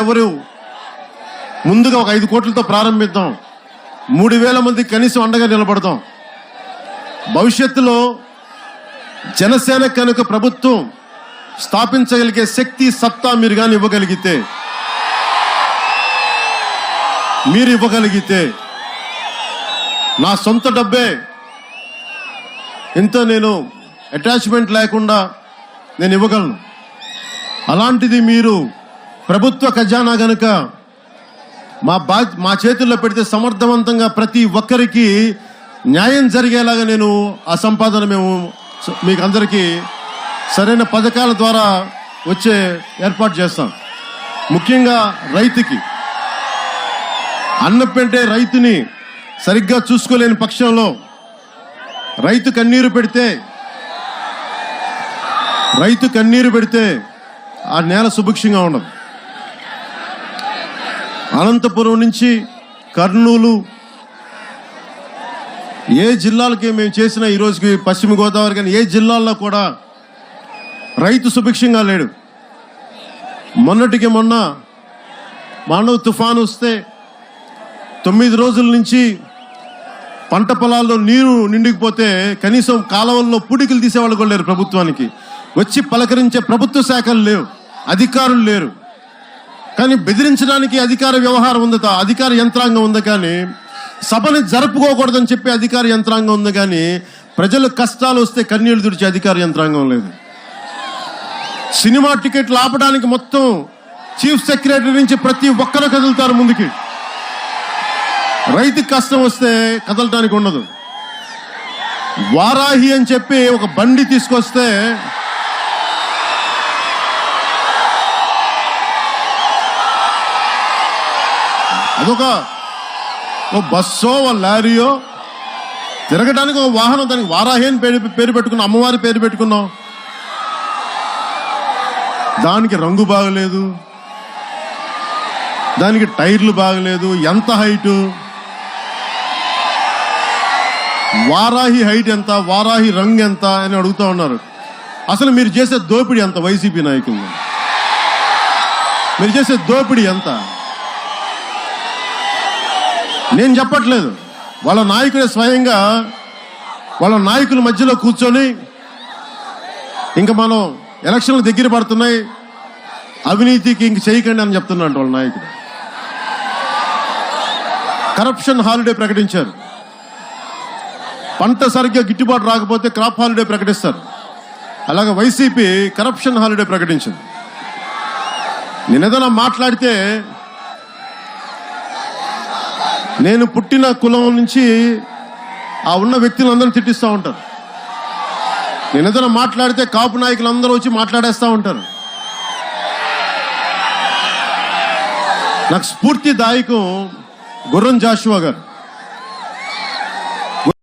ఎవరు ముందుగా ఒక 5 కోట్లతో ప్రారంభిద్దాం, 3,000 మందికి కనీసం అండగా నిలబడదాం. భవిష్యత్తులో జనసేన కనుక ప్రభుత్వం స్థాపించగలిగే శక్తి సత్తా మీరు కానీ ఇవ్వగలిగితే నా సొంత డబ్బే ఇంత నేను అటాచ్మెంట్ లేకుండా నేను ఇవ్వగలను. అలాంటిది మీరు ప్రభుత్వ ఖజానా గనుక మా చేతుల్లో పెడితే సమర్థవంతంగా ప్రతి ఒక్కరికి న్యాయం జరిగేలాగా నేను ఆ సంపాదన మేము మీకు అందరికీ సరైన పథకాల ద్వారా వచ్చే ఏర్పాటు చేస్తాం. ముఖ్యంగా రైతుకి అన్నం పెట్టే రైతుని సరిగ్గా చూసుకోలేని పక్షంలో రైతు కన్నీరు పెడితే ఆ నేల సుభిక్షంగా ఉండదు. అనంతపురం నుంచి కర్నూలు ఏ జిల్లాలకి మేము చేసినా ఈ రోజుకి పశ్చిమ గోదావరి కానీ ఏ జిల్లాల్లో కూడా రైతు సుభిక్షంగా లేడు. మొన్నటికి మొన్న మానవ తుఫాను వస్తే 9 రోజుల నుంచి పంట పొలాల్లో నీరు నిండిపోతే కనీసం కాలువల్లో పూడికలు తీసేవాళ్ళు కూడా లేరు. ప్రభుత్వానికి వచ్చి పలకరించే ప్రభుత్వ శాఖలు లేవు, అధికారులు లేరు. కానీ బెదిరించడానికి అధికార వ్యవహారం ఉంది, అధికార యంత్రాంగం ఉంది. కానీ సభని జరుపుకోకూడదని చెప్పి అధికార యంత్రాంగం ఉంది. కానీ ప్రజలు కష్టాలు వస్తే కన్నీళ్లు తుడిచే అధికార యంత్రాంగం లేదు. సినిమా టికెట్లు ఆపడానికి మొత్తం చీఫ్ సెక్రటరీ నుంచి ప్రతి ఒక్కరు కదులుతారు ముందుకి. రైతుకి కష్టం వస్తే కదలటానికి ఉండదు. వారాహి అని చెప్పి ఒక బండి తీసుకొస్తే అదొక బస్సో లారీయో తిరగడానికి ఒక వాహనం, దానికి వారాహి అని పేరు పెట్టుకున్నాం, అమ్మవారి పేరు పెట్టుకున్నాం. దానికి రంగు బాగలేదు, దానికి టైర్లు బాగలేదు, ఎంత హైటు, వారాహి హైట్ ఎంత, వారాహి రంగు ఎంత అని అడుగుతూ ఉన్నారు. అసలు మీరు చేసే దోపిడీ ఎంత? వైసీపీ నాయకులు మీరు చేసే దోపిడీ ఎంత? నేను చెప్పట్లేదు, వాళ్ళ నాయకుడే స్వయంగా వాళ్ళ నాయకుల మధ్యలో కూర్చొని ఇంకా మనం ఎలక్షన్లు దగ్గర పడుతున్నాయి, అవినీతికి ఇంక చేయకండి అని చెప్తున్నాడు వాళ్ళ నాయకుడు. కరప్షన్ హాలిడే ప్రకటించారు. పంట సరిగ్గా గిట్టుబాటు రాకపోతే క్రాప్ హాలిడే ప్రకటిస్తారు. అలాగే వైసీపీ కరప్షన్ హాలిడే ప్రకటించింది. నేను ఏదైనా మాట్లాడితే నేను పుట్టిన కులం నుంచి ఆ ఉన్న వ్యక్తులందరూ తిట్టిస్తూ ఉంటారు. నేను ఏదైనా మాట్లాడితే కాపు నాయకులు అందరూ వచ్చి మాట్లాడేస్తూ ఉంటారు. నాకు స్ఫూర్తిదాయకం గుర్రం జాషువా గారు.